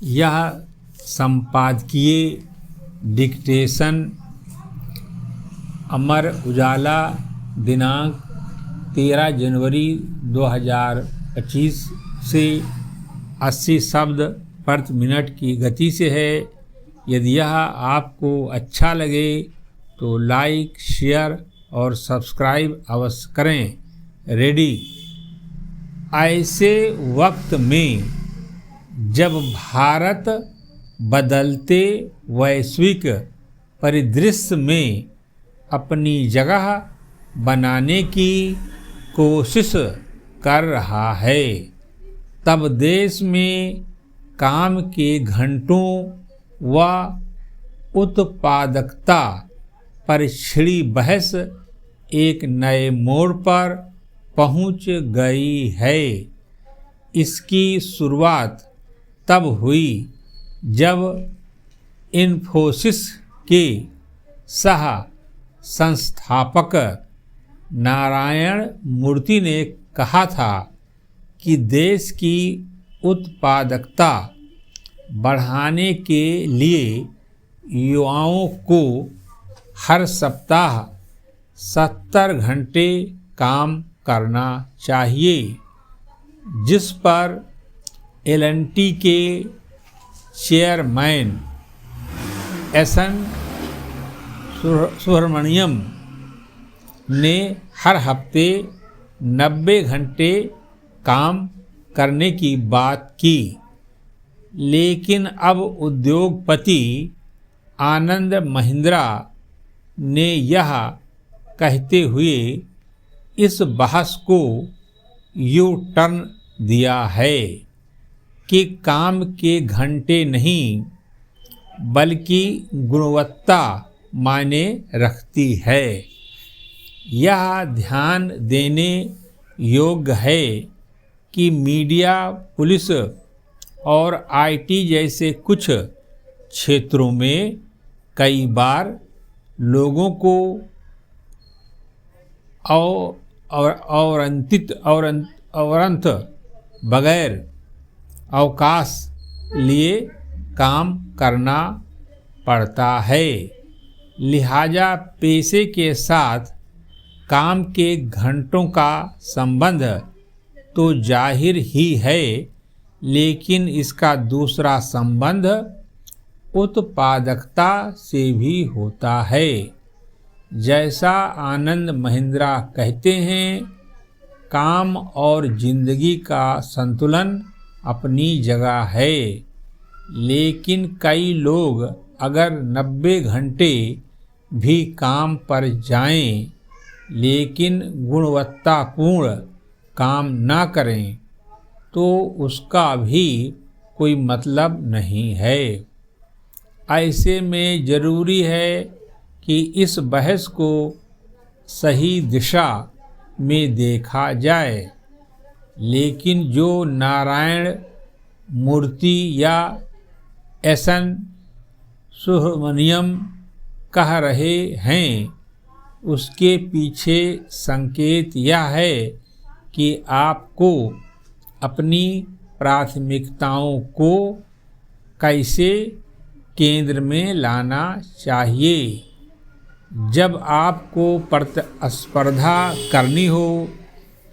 यह संपादकीय डिक्टेशन अमर उजाला दिनांक 13 जनवरी 2025 से 80 शब्द प्रति मिनट की गति से है। यदि यह आपको अच्छा लगे तो लाइक, शेयर और सब्सक्राइब अवश्य करें। रेडी। ऐसे वक्त में जब भारत बदलते वैश्विक परिदृश्य में अपनी जगह बनाने की कोशिश कर रहा है, तब देश में काम के घंटों व उत्पादकता पर छिड़ी बहस एक नए मोड़ पर पहुंच गई है। इसकी शुरुआत तब हुई जब इन्फोसिस के सह संस्थापक नारायण मूर्ति ने कहा था कि देश की उत्पादकता बढ़ाने के लिए युवाओं को हर सप्ताह 70 घंटे काम करना चाहिए, जिस पर L&T के चेयरमैन एस.एन. सुब्रमण्यम ने हर हफ्ते 90 घंटे काम करने की बात की। लेकिन अब उद्योगपति आनंद महिंद्रा ने यह कहते हुए इस बहस को यू टर्न दिया है कि काम के घंटे नहीं बल्कि गुणवत्ता मायने रखती है। यह ध्यान देने योग्य है कि मीडिया, पुलिस और IT जैसे कुछ क्षेत्रों में कई बार लोगों को औरंत बगैर अवकाश लिए काम करना पड़ता है। लिहाजा पेशे के साथ काम के घंटों का संबंध तो जाहिर ही है, लेकिन इसका दूसरा संबंध उत्पादकता से भी होता है। जैसा आनंद महिंद्रा कहते हैं, काम और जिंदगी का संतुलन अपनी जगह है, लेकिन कई लोग अगर 90 घंटे भी काम पर जाएं, लेकिन गुणवत्तापूर्ण काम ना करें, तो उसका भी कोई मतलब नहीं है। ऐसे में ज़रूरी है कि इस बहस को सही दिशा में देखा जाए। लेकिन जो नारायण मूर्ति या एस.एन. सुब्रमण्यम कह रहे हैं, उसके पीछे संकेत यह है कि आपको अपनी प्राथमिकताओं को कैसे केंद्र में लाना चाहिए। जब आपको प्रतिस्पर्धा करनी हो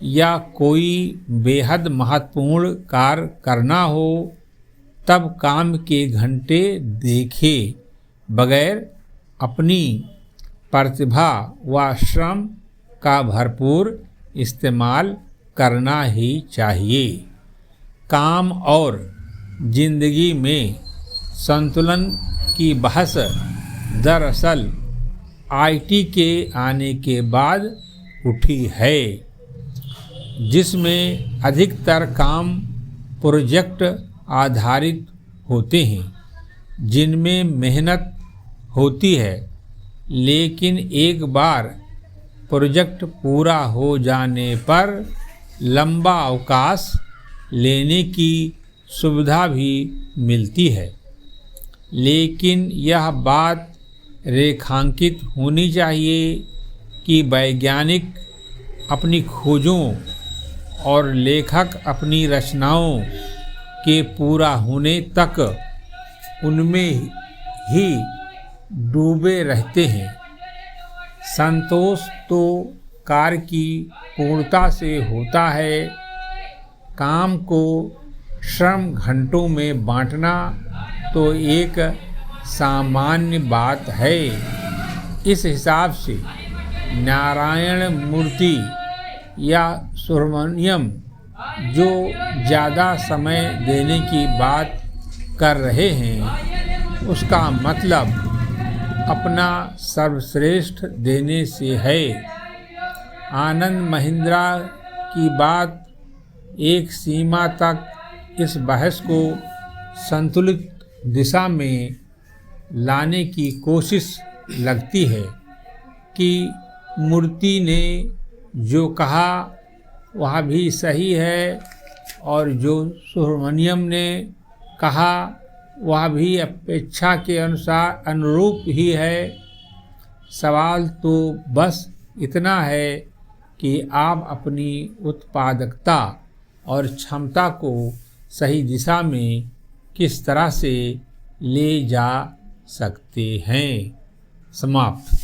या कोई बेहद महत्वपूर्ण कार्य करना हो, तब काम के घंटे देखे बगैर अपनी प्रतिभा व श्रम का भरपूर इस्तेमाल करना ही चाहिए। काम और जिंदगी में संतुलन की बहस दरअसल IT के आने के बाद उठी है, जिसमें अधिकतर काम प्रोजेक्ट आधारित होते हैं, जिनमें मेहनत होती है, लेकिन एक बार प्रोजेक्ट पूरा हो जाने पर लंबा अवकाश लेने की सुविधा भी मिलती है। लेकिन यह बात रेखांकित होनी चाहिए कि वैज्ञानिक अपनी खोजों और लेखक अपनी रचनाओं के पूरा होने तक उनमें ही डूबे रहते हैं। संतोष तो कार्य की पूर्णता से होता है। काम को श्रम घंटों में बांटना तो एक सामान्य बात है। इस हिसाब से नारायण मूर्ति या सुब्रमण्यम जो ज़्यादा समय देने की बात कर रहे हैं, उसका मतलब अपना सर्वश्रेष्ठ देने से है। आनंद महिंद्रा की बात एक सीमा तक इस बहस को संतुलित दिशा में लाने की कोशिश लगती है कि मूर्ति ने जो कहा वह भी सही है और जो सुब्रमण्यम ने कहा वह भी अपेक्षा के अनुरूप ही है। सवाल तो बस इतना है कि आप अपनी उत्पादकता और क्षमता को सही दिशा में किस तरह से ले जा सकते हैं। समाप्त।